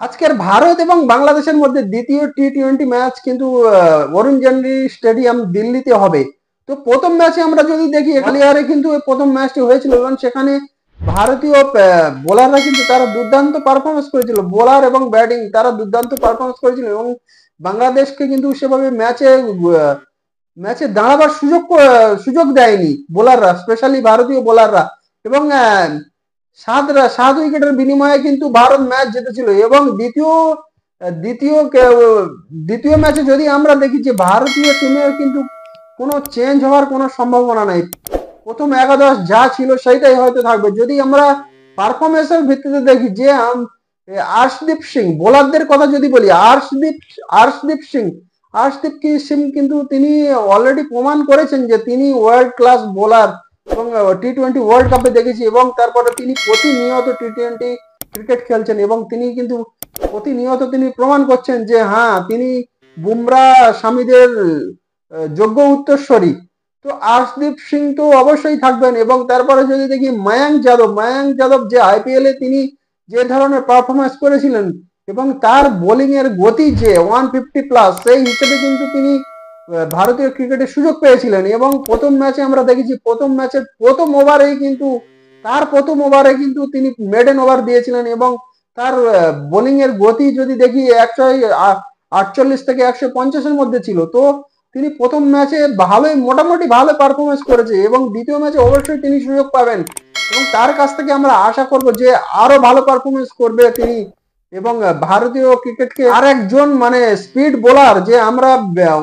আজকের ভারত এবং বাংলাদেশের মধ্যে দ্বিতীয় টি-20 ম্যাচ কিন্তু অরুণ জেটলি স্টেডিয়াম দিল্লিতে হবে। তো প্রথম ম্যাচে আমরা যদি দেখি গ্বালিয়রে কিন্তু প্রথম ম্যাচটি হয়েছিল এবং সেখানে ভারতীয় বোলাররা কিন্তু তারা দুর্দান্ত পারফরমেন্স করেছিল, বোলার এবং ব্যাটিং তারা দুর্দান্ত পারফরমেন্স করেছিল এবং বাংলাদেশকে কিন্তু সেভাবে ম্যাচে দাঁড়াবার সুযোগ দেয়নি বোলাররা, স্পেশালি ভারতীয় বোলাররা। এবং 7 উইকেটের বিনিময়ে কিন্তু ভারত ম্যাচ জিতেছিল। এবং দ্বিতীয় দ্বিতীয় ম্যাচে যদি আমরা দেখি যে ভারতীয় টিমের কিন্তু কোনো চেঞ্জ হওয়ার কোনো সম্ভাবনা নেই, প্রথম একাদশ যা ছিল সেইটাই হয়তো থাকবে। যদি আমরা পারফরমেন্সের ভিত্তিতে দেখি যে আর্শদীপ সিং বোলারদের কথা যদি বলি, আর্শদীপ সিং কিন্তু তিনি অলরেডি প্রমাণ করেছেন যে তিনি ওয়ার্ল্ড ক্লাস বোলার। এবং টি-20 ওয়ার্ল্ড কাপে দেখেছি এবং তারপরে তিনি প্রতিনিয়ত টি-20 ক্রিকেট খেলছেন এবং তিনি কিন্তু প্রতিনিয়ত তিনি প্রমাণ করছেন যে হ্যাঁ তিনি বুমরা স্বামীদের যোগ্য উত্তরসূরি। তো আর্শদীপ সিং তো অবশ্যই থাকবেন। এবং তারপরে যদি দেখি মায়াঙ্ক যাদব যে আইপিএল এ তিনি যে ধরনের পারফরমেন্স করেছিলেন এবং তার বোলিং এর গতি যে 150+, সেই হিসেবে কিন্তু তিনি ভারতীয় ক্রিকেটে সুযোগ পেয়েছিলেন। এবং প্রথম ম্যাচে আমরা দেখেছি প্রথম ম্যাচের প্রথম ওভারে কিন্তু তিনি মেডেন ওভার দিয়েছিলেন এবং তার বোলিং এর গতি যদি দেখি 148 থেকে 150-এর মধ্যে ছিল। তো তিনি প্রথম ম্যাচে মোটামুটি ভালো পারফরমেন্স করেছে এবং দ্বিতীয় ম্যাচে অবশ্যই তিনি সুযোগ পাবেন এবং তার কাছ থেকে আমরা আশা করব যে আরো ভালো পারফরমেন্স করবে তিনি। এবং ভারতীয় ক্রিকেটকে আর একজন মানে স্পিড বোলার যে আমরা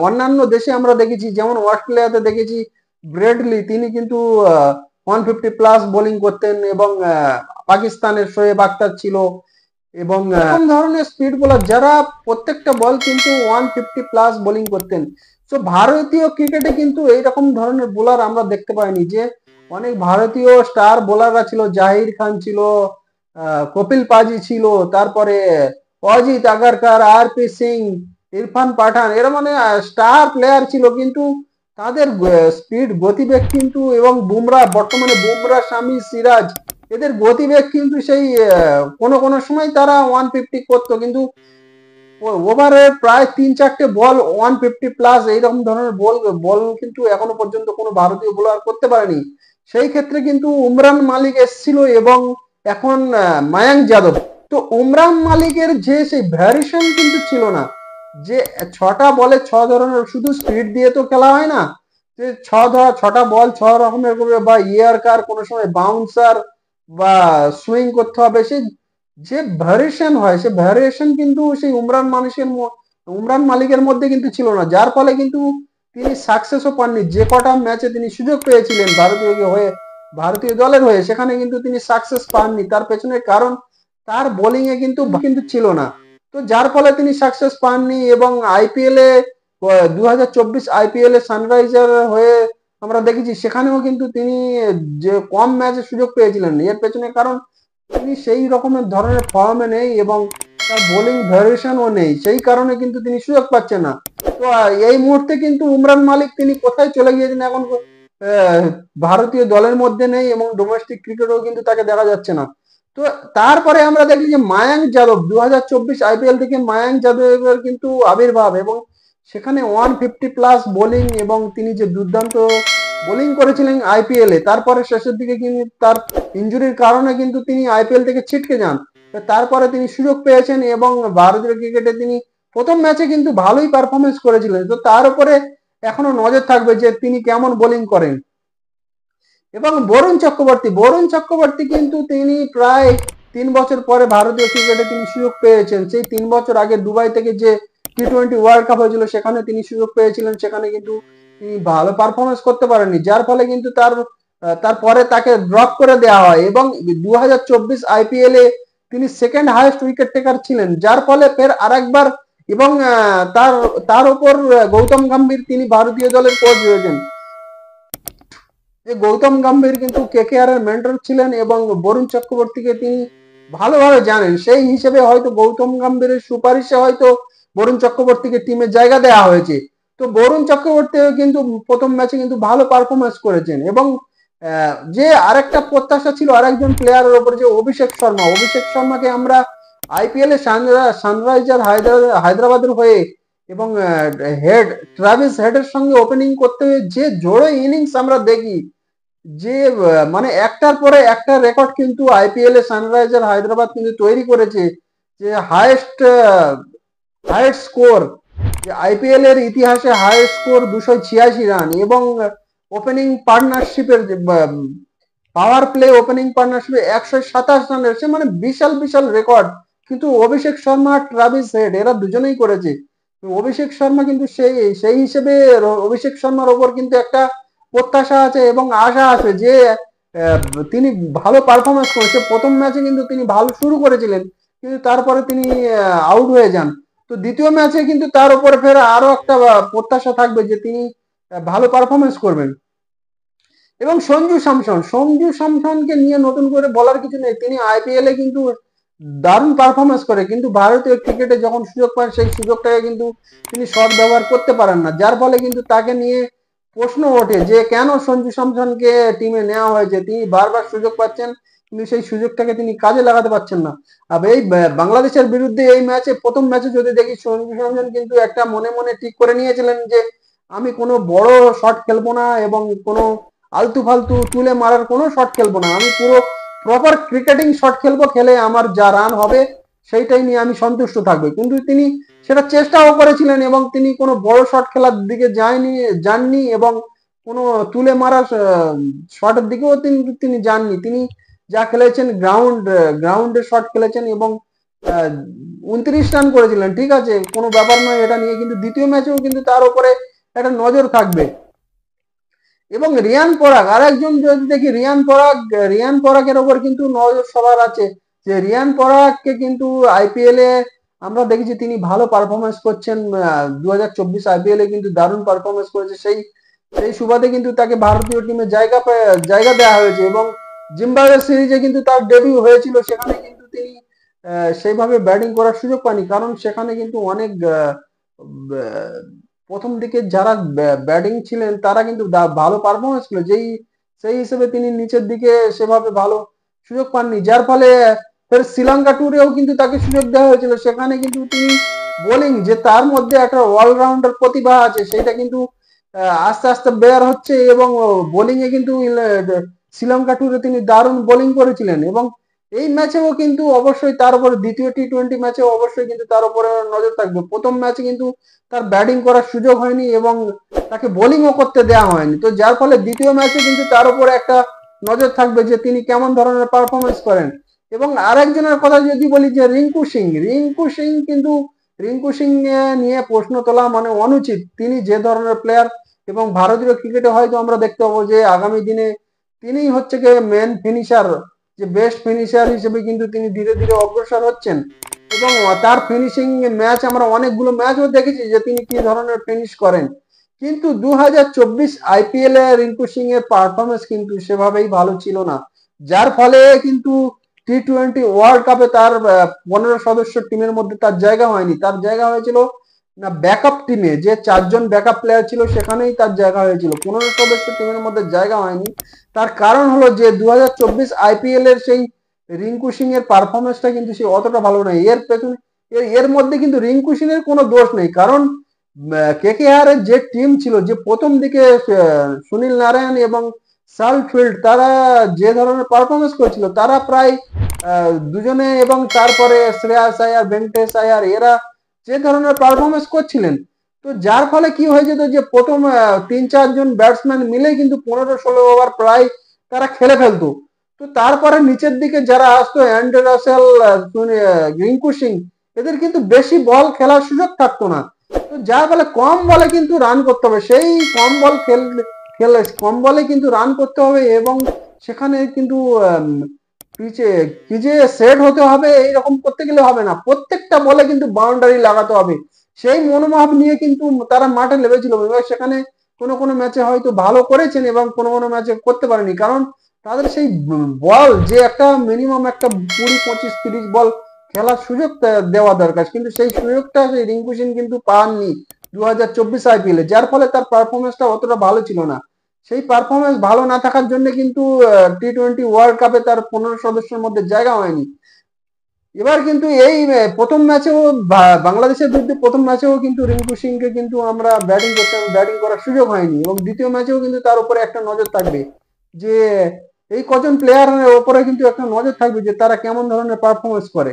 অন্যান্য দেশে আমরা দেখেছি, যেমন অস্ট্রেলিয়াতে দেখেছি ব্রেডলি, তিনি কিন্তু 150+ বোলিং করতেন এবং পাকিস্তানের শোয়েব আখতার ছিল এবং এরকম ধরনের স্পিড বোলার যারা প্রত্যেকটা বল কিন্তু 150+ বোলিং করতেন। তো ভারতীয় ক্রিকেটে কিন্তু এইরকম ধরনের বোলার আমরা দেখতে পাইনি। যে অনেক ভারতীয় স্টার বোলাররা ছিল, জাহির খান ছিল, কপিল পাজি ছিল, তারপরে অজিত আগারকার, আরপি সিং, ইরফান পাঠান, এরা মানে স্টার প্লেয়ার ছিল। কিন্তু তাদের স্পিড গতিবেগ কিন্তু এবং বর্তমানে বুমরা, শামি, সিরাজ, এদের গতিবেগ কিন্তু সেই কোনো কোনো সময় তারা 150 করতো, কিন্তু ওভারে প্রায় 3-4টে বল 150+ এইরকম ধরনের বল কিন্তু এখনো পর্যন্ত কোনো ভারতীয় বোলার করতে পারেনি। সেই ক্ষেত্রে কিন্তু উমরান মালিক এসেছিল এবং এখন মায়াঙ্ক যাদব। তো উমরান মালিকের যে সেই ভ্যারিয়েশন কিন্তু ছিল না, যে 6টা বলে 6 ধরনের শুধু স্পিড দিয়ে তো খেলা হয় না, যে 6টা বল 6 রকমের করবে, বা ইয়ারকার, কোনো সময় বাউন্সার বা সুইং করতে হবে, সেই যে ভ্যারিয়েশন হয় সে ভ্যারিয়েশন কিন্তু সেই উমরান মালিকের মধ্যে কিন্তু ছিল না। যার ফলে কিন্তু তিনি সাকসেসও পাননি। যে কটা ম্যাচে তিনি সুযোগ পেয়েছিলেন ভারতীয় দলের হয়ে, সেখানে কিন্তু তিনি সাকসেস পাননি। তার পেছনে কারণ তার বোলিং এ কিন্তু ছিল না। তো যার ফলে তিনি সাকসেস পাননি। এবং আইপিএল এ 2024 আইপিএল এ সানরাইজার হয়ে আমরা দেখেছি, সেখানেও কিন্তু তিনি যে কম ম্যাচে সুযোগ পেয়েছিলেন, এর পেছনে কারণ তিনি সেই রকমের ধরনের ফর্মে নেই এবং তার বোলিং ভ্যারিয়েশনও নেই, সেই কারণে কিন্তু তিনি সুযোগ পাচ্ছেন না। তো এই মুহূর্তে কিন্তু উমরান মালিক তিনি কোথায় চলে গিয়েছেন এখন, ভারতীয় দলের মধ্যে নেই এবং ডোমেস্টিক ক্রিকেটেও কিন্তু তাকে দেখা যাচ্ছে না। তো তারপরে আমরা দেখি যে মায়াঙ্ক যাদব 2024 আইপিএল থেকে মায়াঙ্ক যাদবের কিন্তু আবির্ভাব এবং সেখানে 150+ বোলিং এবং তিনি যে দুর্দান্ত বোলিং করেছিলেন আইপিএল এ। তারপরে শেষের দিকে কিন্তু তার ইনজুরির কারণে কিন্তু তিনি আইপিএল থেকে ছিটকে যান। তারপরে তিনি সুযোগ পেয়েছেন এবং ভারতীয় ক্রিকেটে তিনি প্রথম ম্যাচে কিন্তু ভালোই পারফরমেন্স করেছিলেন। তো তার উপরে এখনো নজর থাকবে যে তিনি কেমন বোলিং করেন। এবং বরুণ চক্রবর্তী কিন্তু তিনি প্রায় 3 বছর পরে ভারতীয় ক্রিকেটে তিনি সুযোগ পেয়েছেন। সেই 3 বছর আগে দুবাই থেকে যে টি-20 ওয়ার্ল্ড কাপ হয়েছিল সেখানে তিনি সুযোগ পেয়েছিলেন, সেখানে কিন্তু তিনি ভালো পারফরমেন্স করতে পারেননি, যার ফলে কিন্তু তারপরে তাকে ড্রপ করে দেওয়া হয়। এবং 2024 আইপিএল এ তিনি সেকেন্ড হাইয়েস্ট উইকেট টেকার ছিলেন, যার ফলে ফের আরেকবার এবং তার উপর গৌতম গম্ভীর তিনি ভারতীয় দলের কোচ হয়েছেন। যে গৌতম গম্ভীর কিন্তু কেকেআর এর মেন্টর ছিলেন এবং বরুণ চক্রবর্তীকে তিনি ভালোভাবে জানেন, সেই হিসেবে হয়তো গৌতম গম্ভীরের সুপারিশে হয়তো বরুণ চক্রবর্তীকে টিমে জায়গা দেওয়া হয়েছে। তো বরুণ চক্রবর্তী কিন্তু প্রথম ম্যাচে কিন্তু ভালো পারফরমেন্স করেছেন। এবং যে আরেকটা প্রত্যাশা ছিল আরেকজন প্লেয়ারের ওপর, যে অভিষেক শর্মাকে আমরা আইপিএল এ সানরাইজার হায়দ্রাবাদের হয়ে এবং ট্রাভিস হেডের সঙ্গে ওপেনিং করতে হয়ে যে জোড়ো ইনিংস আমরা দেখি, যে মানে একটার পরে একটা রেকর্ড কিন্তু আইপিএল এ সানরাইজার হায়দ্রাবাদ কিন্তু তৈরি করেছে, যে হাইয়েস্ট হাইয়েস্ট স্কোর, যে আইপিএল এর ইতিহাসে হাইয়েস্ট স্কোর 286 রান, এবং ওপেনিং পার্টনারশিপের পাওয়ার প্লে ওপেনিং পার্টনারশিপে 127 রানের, সে মানে বিশাল বিশাল রেকর্ড কিন্তু অভিষেক শর্মা আর ট্রাভিস হেড এরা দুজনেই করেছে। অভিষেক শর্মা কিন্তু সেই সেই হিসেবে অভিষেক শর্মার ওপর কিন্তু একটা প্রত্যাশা আছে এবং আশা আছে যে আহ, তিনি ভালো পারফরমেন্স করেছে। প্রথম ম্যাচে কিন্তু তিনি ভালো শুরু করেছিলেন, কিন্তু তারপরে তিনি আউট হয়ে যান। তো দ্বিতীয় ম্যাচে কিন্তু তার উপরে ফের আরো একটা প্রত্যাশা থাকবে যে তিনি ভালো পারফরমেন্স করবেন। এবং সঞ্জু স্যামসনকে নিয়ে নতুন করে বলার কিছু নেই, তিনি আইপিএল এ কিন্তু দারুণ পারফরমেন্স করে, কিন্তু ভারতীয় ক্রিকেটে যখন সুযোগ পান সেই সুযোগটাকে কিন্তু তিনি সৎ ব্যবহার করতে পারেন না, যার ফলে কিন্তু তাকে নিয়ে প্রশ্ন ওঠে যে কেন সঞ্জু স্যামসনকে টিমে নেওয়া হয়েছে। তিনি বারবার সুযোগ পাচ্ছেন কিন্তু সেই সুযোগটাকে তিনি কাজে লাগাতে পারছেন না। আর এই বাংলাদেশের বিরুদ্ধে এই ম্যাচে, প্রথম ম্যাচে যদি দেখি, সঞ্জু স্যামসন কিন্তু একটা মনে মনে ঠিক করে নিয়েছিলেন যে আমি কোনো বড় শট খেলবো না এবং কোনো আলতু ফালতু তুলে মারার কোনো শট খেলবো না, আমি পুরো প্রপার ক্রিকেটিং শট খেলবো, খেলে আমার যা রান হবে সেইটাই নিয়ে আমি সন্তুষ্ট থাকবো। কিন্তু তিনি সেটা চেষ্টাও করেছিলেন এবং তিনি কোনো বড় শট খেলার দিকে যাননি এবং কোনো তুলে মারার শটের দিকেও তিনি তিনি যাননি। তিনি যা খেলেছেন গ্রাউন্ডে শট খেলেছেন এবং 29 রান করেছিলেন, ঠিক আছে, কোনো ব্যাপার নয় এটা নিয়ে, কিন্তু দ্বিতীয় ম্যাচেও কিন্তু তার উপরে একটা নজর থাকবে। এবং রিয়ান পরাগ আর একজন যদি দেখি, রিয়ান পরাগের ওপর কিন্তু নজর সবার আছে, যে রিয়ান পরাগকে কিন্তু আইপিএল এ আমরা দেখেছি তিনি ভালো পারফরমেন্স করছেন। 2024 আইপিএল এ কিন্তু দারুণ পারফরমেন্স করেছে, সেই সেই সুবাদে কিন্তু তাকে ভারতীয় টিমে জায়গা দেওয়া হয়েছে এবং জিম্বাবুয়ে সিরিজে কিন্তু তার ডেবিউ হয়েছিল, সেখানে কিন্তু তিনি সেইভাবে ব্যাটিং করার সুযোগ পাননি, কারণ সেখানে কিন্তু অনেক প্রথম দিকে যারা ব্যাটিং ছিলেন তারা কিন্তু ভালো পারফরমেন্স ছিল, সেই হিসেবে তিনি নিচের দিকে সেভাবে ভালো সুযোগ পাননি, যার ফলে ফের শ্রীলঙ্কা ট্যুরেও কিন্তু তাকে সুযোগ দেওয়া হয়েছিল, সেখানে কিন্তু তিনি বোলিং, যে তার মধ্যে একটা অলরাউন্ডার প্রতিভা আছে সেটা কিন্তু আস্তে আস্তে বের হচ্ছে, এবং বোলিং এ কিন্তু শ্রীলঙ্কা ট্যুরে তিনি দারুণ বোলিং করেছিলেন। এবং এই ম্যাচেও কিন্তু অবশ্যই তার উপরে, দ্বিতীয় টি-20 ম্যাচে অবশ্যই কিন্তু তার উপরে নজর থাকবে। প্রথম ম্যাচে কিন্তু তার ব্যাটিং করার সুযোগ হয়নি এবং তাকে বোলিংও করতে দেওয়া হয়নি, তো যার ফলে দ্বিতীয় ম্যাচে কিন্তু তার উপরে একটা নজর থাকবে যে তিনি কেমন ধরনের পারফরমেন্স করেন। এবং আরেকজনের কথা যদি বলি, যে রিঙ্কু সিং নিয়ে প্রশ্ন তোলা মানে অনুচিত। তিনি যে ধরনের প্লেয়ার, এবং ভারতীয় ক্রিকেটে হয়তো আমরা দেখতে পাবো যে আগামী দিনে তিনি হচ্ছে গিয়ে মেন ফিনিশার, যে বেস্ট ফিনিশার হিসেবে কিন্তু তিনি ধীরে ধীরে অগ্রসর হচ্ছেন। এবং তার ফিনিশিং ম্যাচ আমরা অনেকগুলো ম্যাচও দেখেছি যে তিনি কি ধরনের ফিনিশ করেন। কিন্তু 2024 আইপিএল এ রিঙ্কু সিং এর পারফরমেন্স কিন্তু সেভাবেই ভালো ছিল না, যার ফলে কিন্তু টি-20 ওয়ার্ল্ড কাপে তার 15 সদস্য টিমের মধ্যে তার জায়গা হয়নি, তার জায়গা হয়েছিল না ব্যাকআপ টিমে, যে 4 জন ব্যাকআপ প্লেয়ার ছিল সেখানেই তার জায়গা হয়েছিল, 15 সদস্য টিমের মধ্যে জায়গা হয়নি। তার কারণ হলো যে 2024 আইপিএল এর সেই রিঙ্কু সিং এর পারফরমেন্সটা কিন্তু সে অতটা ভালো নয়। এর পেছনে এর মধ্যে কিন্তু রিঙ্কু সিং এর কোনো দোষ নেই, কারণ কেকেআর এর যে টিম ছিল, যে প্রথম দিকে সুনীল নারায়ণ এবং সালফিল্ড তারা যে ধরনের পারফরমেন্স করেছিল, তারা প্রায় দুজনে, এবং তারপরে শ্রেয়াস আয়ার, ভেঙ্কটেশ আয়ার, এরা যে ধরনের পারফরমেন্স করছিলেন, তো যার ফলে কি হয়ে যেত যে প্রথম 3-4 জন ব্যাটসম্যান মিলে কিন্তু 15-16 ওভার প্রায় তারা খেলে ফেলতো। তো তারপরে নিচের দিকে যারা আসতো, অ্যান্ড্রে রাসেল, রিঙ্কু সিং, এদের কিন্তু বেশি বল খেলার সুযোগ থাকতো না, তো যার ফলে কম বলে কিন্তু রান করতে হবে, সেই কম বল খেলে কম বলে কিন্তু রান করতে হবে, এবং সেখানে কিন্তু পিচে সেট হতে হবে, এইরকম করতে গেলে হবে না, প্রত্যেকটা বলে কিন্তু বাউন্ডারি লাগাতে হবে, সেই মনোভাব নিয়ে কিন্তু তারা মাঠে নেমেছিল। এবার সেখানে কোনো কোনো ম্যাচে হয়তো ভালো করেছেন এবং কোনো কোনো ম্যাচে করতে পারেনি, কারণ তাদের সেই বল, যে একটা মিনিমাম একটা 20, 25, 30 বল খেলার সুযোগ দেওয়া দরকার, কিন্তু সেই সুযোগটা সেই রিঙ্কু সিং কিন্তু পাননি 2024 আইপিএলে, যার ফলে তার পারফরমেন্সটা অতটা ভালো ছিল না। সেই পারফরমেন্স ভালো না থাকার জন্য কিন্তু টি-20 ওয়ার্ল্ড কাপে তার 15 সদস্যের মধ্যে জায়গা হয়নি। এবার কিন্তু এই প্রথম ম্যাচেও বাংলাদেশের বিরুদ্ধে প্রথম ম্যাচেও কিন্তু রিঙ্কু সিংকে কিন্তু আমরা ব্যাটিং করার সুযোগ হয়নি, এবং দ্বিতীয় ম্যাচেও কিন্তু তার উপরে একটা নজর থাকবে যে এই কজন প্লেয়ারের ওপরে কিন্তু একটা নজর থাকবে যে তারা কেমন ধরনের পারফরমেন্স করে।